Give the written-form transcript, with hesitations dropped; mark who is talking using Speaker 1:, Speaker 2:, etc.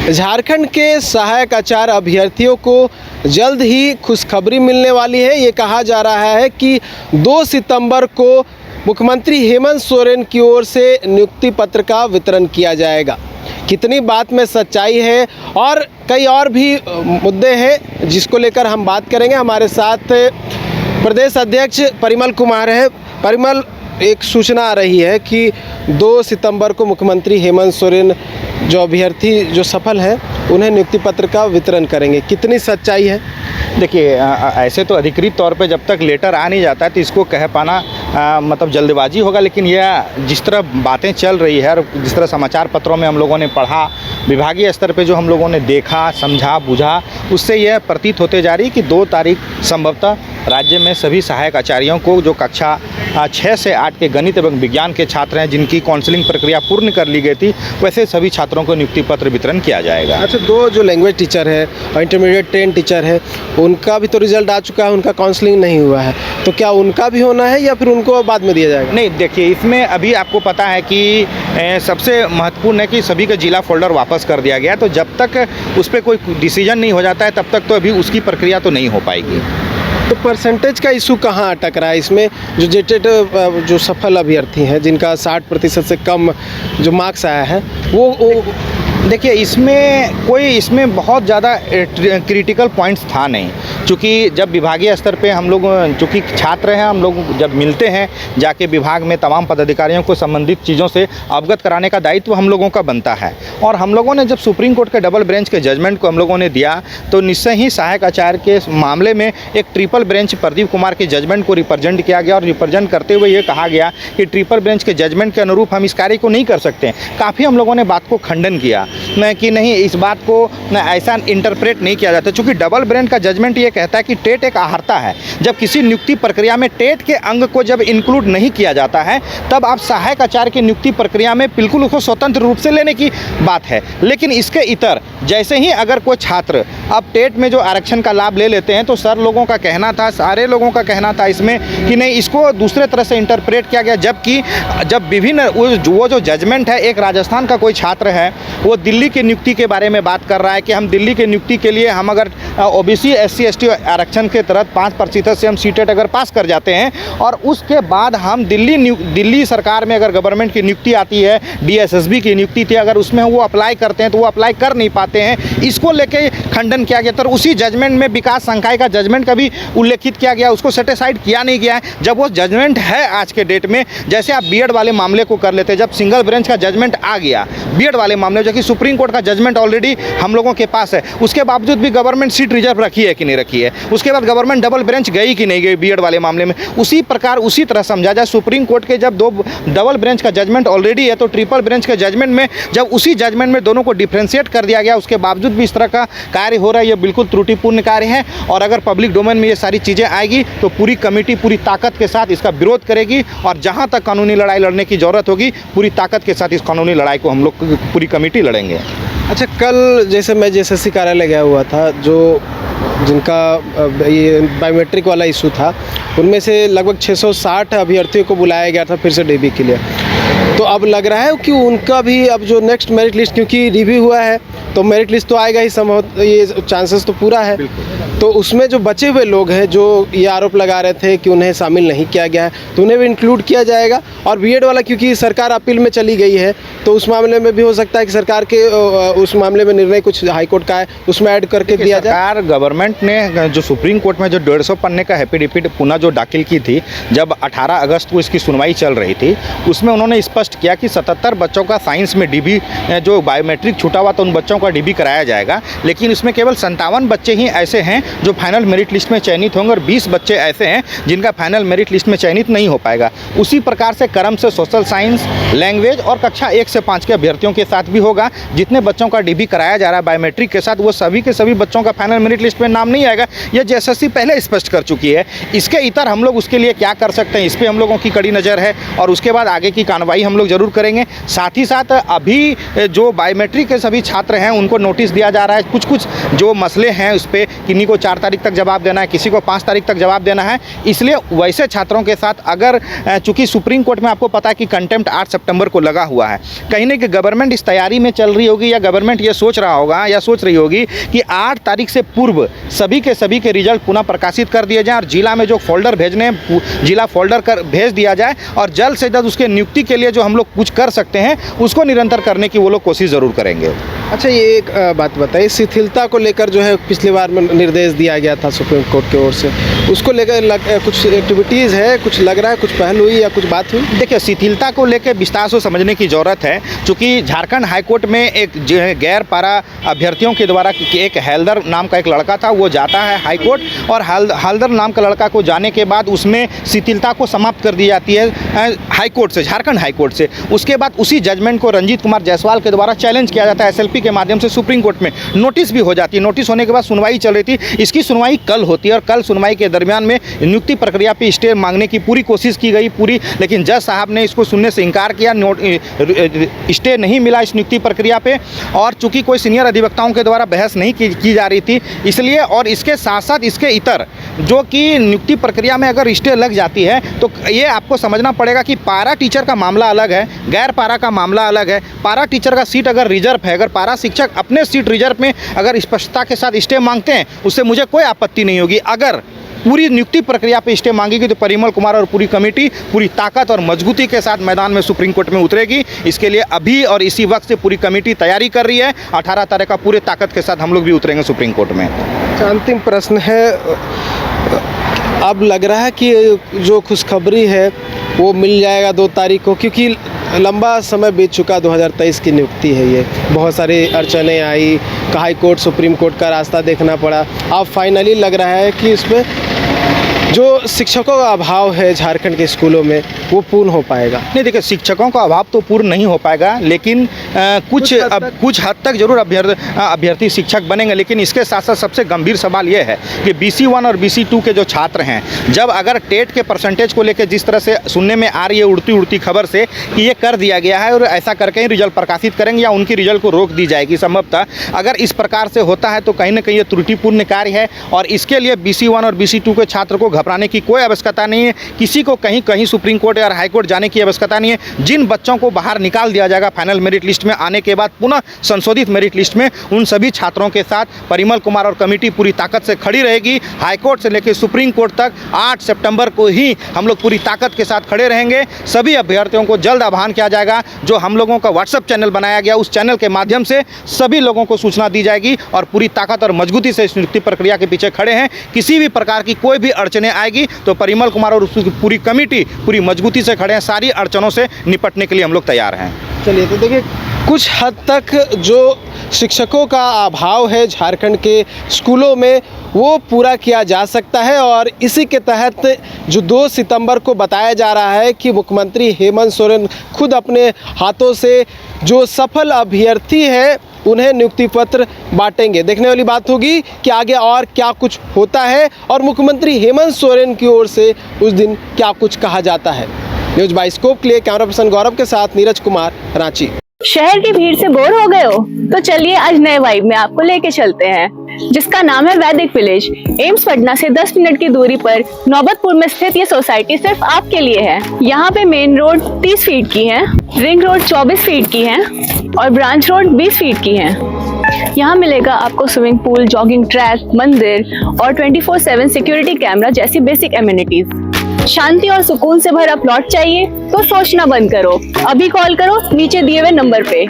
Speaker 1: झारखंड के सहायक आचार्य अभ्यर्थियों को जल्द ही खुशखबरी मिलने वाली है। ये कहा जा रहा है कि 2 सितंबर को मुख्यमंत्री हेमंत सोरेन की ओर से नियुक्ति पत्र का वितरण किया जाएगा। कितनी बात में सच्चाई है और कई और भी मुद्दे हैं जिसको लेकर हम बात करेंगे। हमारे साथ प्रदेश अध्यक्ष परिमल कुमार है। परिमल, एक सूचना आ रही है कि 2 सितंबर को मुख्यमंत्री हेमंत सोरेन जो अभ्यर्थी जो सफल हैं उन्हें नियुक्ति पत्र का वितरण करेंगे, कितनी सच्चाई है?
Speaker 2: देखिए, ऐसे तो अधिकृत तौर पे जब तक लेटर आ नहीं जाता है तो इसको कह पाना मतलब जल्दबाजी होगा। लेकिन यह जिस तरह बातें चल रही है और जिस तरह समाचार पत्रों में हम लोगों ने पढ़ा, विभागीय स्तर पे जो हम लोगों ने देखा, समझा, बुझा, उससे यह प्रतीत होते जा रही कि 2 तारीख संभवतः राज्य में सभी सहायक आचार्यों को जो कक्षा 6 से 8 के गणित एवं विज्ञान के छात्र हैं जिनकी काउंसलिंग प्रक्रिया पूर्ण कर ली गई थी, वैसे सभी छात्रों को नियुक्ति पत्र वितरण किया जाएगा।
Speaker 1: अच्छा, 2 जो लैंग्वेज टीचर है और इंटरमीडिएट 10 टीचर है, उनका भी तो रिजल्ट आ चुका है, उनका काउंसलिंग नहीं हुआ है, तो क्या उनका भी होना है या फिर उनको बाद में दिया जाएगा?
Speaker 2: नहीं, देखिए, इसमें अभी आपको पता है कि सबसे महत्वपूर्ण है कि सभी का जिला फोल्डर वापस कर दिया गया, तो जब तक उस पर कोई डिसीजन नहीं हो जाता है तब तक तो अभी उसकी प्रक्रिया तो नहीं हो पाएगी।
Speaker 1: तो परसेंटेज का इशू कहाँ अटक रहा है इसमें? जो जेटेड जो सफल अभ्यर्थी हैं जिनका 60% से कम जो मार्क्स आया है वो
Speaker 2: देखिए, इसमें बहुत ज़्यादा क्रिटिकल पॉइंट्स था नहीं, क्योंकि जब विभागीय स्तर पे हम लोग चूँकि छात्र हैं, हम लोग जब मिलते हैं जाके विभाग में तमाम पदाधिकारियों को संबंधित चीज़ों से अवगत कराने का दायित्व हम लोगों का बनता है। और हम लोगों ने जब सुप्रीम कोर्ट के डबल बेंच के जजमेंट को हम लोगों ने दिया तो निश्चय ही सहायक आचार्य के मामले में एक ट्रिपल बेंच प्रदीप कुमार के जजमेंट को रिप्रेजेंट किया गया और रिप्रेजेंट करते हुए ये कहा गया कि ट्रिपल बेंच के जजमेंट के अनुरूप हम इस कार्य को नहीं कर सकते। काफ़ी हम लोगों ने बात को खंडन किया कि नहीं, इस बात को ऐसा इंटरप्रेट नहीं किया जाता, क्योंकि डबल बेंच का जजमेंट ये कहता है कि टेट एक आहारता है। जब किसी नियुक्ति प्रक्रिया में टेट के अंग को जब इंक्लूड नहीं किया जाता है तब आप सहायक आचार्य की नियुक्ति प्रक्रिया में बिल्कुल उसको स्वतंत्र रूप से लेने की बात है। लेकिन इसके इतर जैसे ही अगर कोई छात्र अब टेट में जो आरक्षण का लाभ ले लेते हैं तो सारे लोगों का कहना था इसमें कि नहीं, इसको दूसरे तरह से इंटरप्रेट किया गया। जबकि जब विभिन्न वो जो जजमेंट है, एक राजस्थान का कोई छात्र है वो दिल्ली की नियुक्ति के बारे में बात कर रहा है कि हम दिल्ली की नियुक्ति के लिए हम अगर ओबीसी SC ST आरक्षण के तहत 5% से हम सीटेट अगर पास कर जाते हैं और उसके बाद हम दिल्ली सरकार में अगर गवर्नमेंट की नियुक्ति आती है, DSSB की नियुक्ति थी, अगर उसमें वो अप्लाई करते हैं तो वो अप्लाई कर नहीं पाते हैं। इसको लेके खंडन किया गया। तो उसी जजमेंट में विकास संकाय का जजमेंट का भी उल्लेखित किया गया, उसको सेटिसाइड किया नहीं गया है। जब वो जजमेंट है आज के डेट में, जैसे आप बीएड वाले मामले को कर लेते हैं, जब सिंगल बेंच का जजमेंट आ गया बीएड वाले मामले, जो कि सुप्रीम कोर्ट का जजमेंट ऑलरेडी हम लोगों के पास है, उसके बावजूद भी गवर्नमेंट सीट रिजर्व रखी है कि नहीं रखी है, उसके बाद गवर्नमेंट डबल बेंच गई कि नहीं गई बीएड वाले मामले में, उसी प्रकार उसी तरह समझा जाए। सुप्रीम कोर्ट के जब 2 डबल बेंच का जजमेंट ऑलरेडी है तो ट्रिपल बेंच के जजमेंट में जब उसी जजमेंट में दोनों को डिफ्रेंशिएट कर दिया गया, उसके बावजूद भी इस तरह का कार्य हो रहा है, ये बिल्कुल त्रुटिपूर्ण कार्य है। और अगर पब्लिक डोमेन में ये सारी चीज़ें आएगी तो पूरी कमेटी पूरी ताकत के साथ इसका विरोध करेगी और जहाँ तक कानूनी लड़ाई लड़ने की ज़रूरत होगी पूरी ताकत के साथ इस कानूनी लड़ाई को हम लोग पूरी कमेटी लड़ेंगे।
Speaker 1: अच्छा, कल जैसे मैं JSSC कार्यालय गया हुआ था, जिनका ये बायोमेट्रिक वाला इशू था, उनमें से लगभग 660 अभ्यर्थियों को बुलाया गया था फिर से DB के लिए। तो अब लग रहा है कि उनका भी अब जो नेक्स्ट मेरिट लिस्ट, क्योंकि रिव्यू हुआ है तो मेरिट लिस्ट तो आएगा ही, संभव ये चांसेस तो पूरा है। तो उसमें जो बचे हुए लोग हैं जो ये आरोप लगा रहे थे कि उन्हें शामिल नहीं किया गया है, तो उन्हें भी इंक्लूड किया जाएगा। और बीएड वाला क्योंकि सरकार अपील में चली गई है तो उस मामले में भी हो सकता है कि सरकार के उस मामले में निर्णय कुछ हाईकोर्ट का है, उसमें ऐड करके दिया जाए।
Speaker 2: सरकार गवर्नमेंट ने जो सुप्रीम कोर्ट में जो 150 पन्ने का एफिडेविट पुनः जो दाखिल की थी, जब 18 अगस्त को इसकी सुनवाई चल रही थी, उसमें उन्होंने स्पष्ट किया कि 77 बच्चों का साइंस में DB जो बायोमेट्रिक छूटा हुआ तो उन बच्चों का DB कराया जाएगा। लेकिन इसमें केवल 57 बच्चे ही ऐसे हैं जो फाइनल मेरिट लिस्ट में चयनित होंगे और 20 बच्चे ऐसे हैं जिनका फाइनल मेरिट लिस्ट में चयनित नहीं हो पाएगा। उसी प्रकार से क्रम से सोशल साइंस, लैंग्वेज और कक्षा 1 से 5 के अभ्यर्थियों के साथ भी होगा। जितने बच्चों का DB कराया जा रहा है बायोमेट्रिक के साथ, वो सभी के सभी बच्चों का फाइनल मेरिट लिस्ट में नाम नहीं आएगा। यह JSSC पहले स्पष्ट कर चुकी है। इसके इतर हम लोग उसके लिए क्या कर सकते हैं, इस पर हम लोगों की कड़ी नज़र है और उसके बाद आगे की कार्रवाई हम लोग जरूर करेंगे। साथ ही साथ अभी जो बायोमेट्रिक के सभी छात्र हैं उनको नोटिस दिया जा रहा है। कुछ कुछ जो मसले हैं उस पर किन्हीं को 4 तारीख तक जवाब देना है, किसी को 5 तारीख तक जवाब देना है। इसलिए वैसे छात्रों के साथ अगर चूँकि सुप्रीम कोर्ट में आपको पता है कि कंटेम्प्ट 8 सितंबर को लगा हुआ है, कहीं ना कहीं गवर्नमेंट इस तैयारी में चल रही होगी या गवर्नमेंट ये सोच रहा होगा या सोच रही होगी कि 8 तारीख से पूर्व सभी के रिजल्ट पुनः प्रकाशित कर दिए जाएं और जिला में जो फोल्डर भेजने जिला फोल्डर कर भेज दिया जाए और जल्द से जल्द उसके नियुक्ति के लिए जो हम लोग कुछ कर सकते हैं उसको निरंतर करने की वो लोग कोशिश ज़रूर करेंगे।
Speaker 1: अच्छा, ये एक बात बताइए, शिथिलता को लेकर जो है पिछली बार में निर्देश दिया गया था सुप्रीम कोर्ट की ओर से, उसको लेकर कुछ एक्टिविटीज़ है, कुछ लग रहा है, कुछ पहल हुई या कुछ बात हुई?
Speaker 2: देखिए, शिथिलता को लेकर विस्तार से समझने की ज़रूरत है, क्योंकि झारखंड हाईकोर्ट में एक गैर पारा अभ्यर्थियों के द्वारा एक हैलदर नाम का एक लड़का था, वो जाता है हाईकोर्ट और हैलदर नाम का लड़का को जाने के बाद उसमें शिथिलता को समाप्त कर दी जाती है हाईकोर्ट से, झारखंड हाईकोर्ट से। उसके बाद उसी जजमेंट को रंजीत कुमार जायसवाल के द्वारा चैलेंज किया जाता है SLP के माध्यम से सुप्रीम कोर्ट में, नोटिस भी हो जाती है। नोटिस होने के बाद सुनवाई चल रही थी, इसकी सुनवाई कल होती है और कल सुनवाई के दरमियान में नियुक्ति प्रक्रिया पे स्टे मांगने की पूरी कोशिश की गई पूरी, लेकिन जज साहब ने इसको सुनने से इनकार किया, स्टे नहीं मिला इस नियुक्ति प्रक्रिया पे। और चूंकि कोई सीनियर अधिवक्ताओं के द्वारा बहस नहीं की जा रही थी, इसलिए और इसके साथ साथ इसके इतर जो कि नियुक्ति प्रक्रिया में अगर स्टे लग जाती है तो ये आपको समझना पड़ेगा कि पारा टीचर का मामला अलग है, गैर पारा का मामला अलग है। पारा टीचर का सीट अगर रिजर्व है, अगर पारा शिक्षक अपने सीट रिजर्व में अगर स्पष्टता के साथ स्टे मांगते हैं, उससे मुझे कोई आपत्ति नहीं होगी। अगर पूरी नियुक्ति प्रक्रिया पे स्टे मांगेगी तो परिमल कुमार और पूरी कमेटी पूरी ताकत और मजबूती के साथ मैदान में सुप्रीम कोर्ट में उतरेगी। इसके लिए अभी और इसी वक्त से पूरी कमेटी तैयारी कर रही है। 18 तारीख का पूरे ताकत के साथ हम लोग भी उतरेंगे सुप्रीम कोर्ट में।
Speaker 1: अंतिम प्रश्न है, अब लग रहा है कि जो खुशखबरी है वो मिल जाएगा 2 तारीख को, क्योंकि लंबा समय बीत चुका, 2023 की नियुक्ति है ये, बहुत सारी अड़चनें आई, हाई कोर्ट सुप्रीम कोर्ट का रास्ता देखना पड़ा। अब फाइनली लग रहा है कि इसमें जो शिक्षकों का अभाव है झारखंड के स्कूलों में वो पूर्ण हो पाएगा।
Speaker 2: नहीं, देखिए, शिक्षकों का अभाव तो पूर्ण नहीं हो पाएगा, लेकिन कुछ हद तक जरूर अभ्यर्थी शिक्षक बनेंगे। लेकिन इसके साथ साथ सबसे गंभीर सवाल ये है कि BC1 और BC2 के जो छात्र हैं, जब अगर टेट के परसेंटेज को लेकर जिस तरह से सुनने में आ रही है उड़ती खबर से कि ये कर दिया गया है और ऐसा करके ही रिजल्ट प्रकाशित करेंगे या उनकी रिजल्ट को रोक दी जाएगी संभवतः, अगर इस प्रकार से होता है तो कहीं ना कहीं ये त्रुटिपूर्ण कार्य है और इसके लिए BC1 और BC2 के छात्र को घबराने की कोई आवश्यकता नहीं है। किसी को कहीं सुप्रीम कोर्ट या हाई कोर्ट जाने की आवश्यकता नहीं है। जिन बच्चों को बाहर निकाल दिया जाएगा फाइनल मेरिट लिस्ट में आने के बाद पुनः संशोधित मेरिट लिस्ट में, उन सभी छात्रों के साथ परिमल कुमार और कमेटी पूरी ताकत से खड़ी रहेगी। हाई कोर्ट से लेकर सुप्रीम कोर्ट तक 8 सितंबर को ही हम लोग पूरी ताकत के साथ खड़े रहेंगे। सभी अभ्यर्थियों को जल्द आह्वान किया जाएगा, जो हम लोगों का व्हाट्सएप चैनल बनाया गया उस चैनल के माध्यम से सभी लोगों को सूचना दी जाएगी और पूरी ताकत और मजबूती से इस नियुक्ति प्रक्रिया के पीछे खड़े हैं। किसी भी प्रकार की कोई भी अड़चने आएगी तो परिमल कुमार और उसकी पूरी कमेटी पूरी मजबूती से खड़े हैं। सारी अड़चनों से निपटने के लिए हम लोग तैयार हैं।
Speaker 1: चलिए, तो देखिए, कुछ हद तक जो शिक्षकों का अभाव है झारखंड के स्कूलों में वो पूरा किया जा सकता है और इसी के तहत जो 2 सितंबर को बताया जा रहा है कि मुख्यमंत्री हेमंत सोरेन खुद अपने हाथों से जो सफल अभ्यर्थी है उन्हें नियुक्ति पत्र बांटेंगे। देखने वाली बात होगी कि आगे और क्या कुछ होता है और मुख्यमंत्री हेमंत सोरेन की ओर से उस दिन क्या कुछ कहा जाता है। न्यूज़ बाइस्कोप के लिए कैमरा पर्सन गौरव के साथ नीरज कुमार, रांची।
Speaker 3: शहर की भीड़ से बोर हो गए हो तो चलिए आज नए वाइब में आपको लेके चलते हैं, जिसका नाम है वैदिक विलेज। एम्स पटना से 10 मिनट की दूरी पर नौबतपुर में स्थित ये सोसाइटी सिर्फ आपके लिए है। यहाँ पे मेन रोड 30 फीट की है, रिंग रोड 24 फीट की है और ब्रांच रोड 20 फीट की है। यहाँ मिलेगा आपको स्विमिंग पूल, जॉगिंग ट्रैक, मंदिर और 24/7 सिक्योरिटी कैमरा जैसी बेसिक एमिनिटीज। शांति और सुकून से भरा प्लॉट चाहिए तो सोचना बंद करो, अभी कॉल करो नीचे दिए हुए नंबर पे।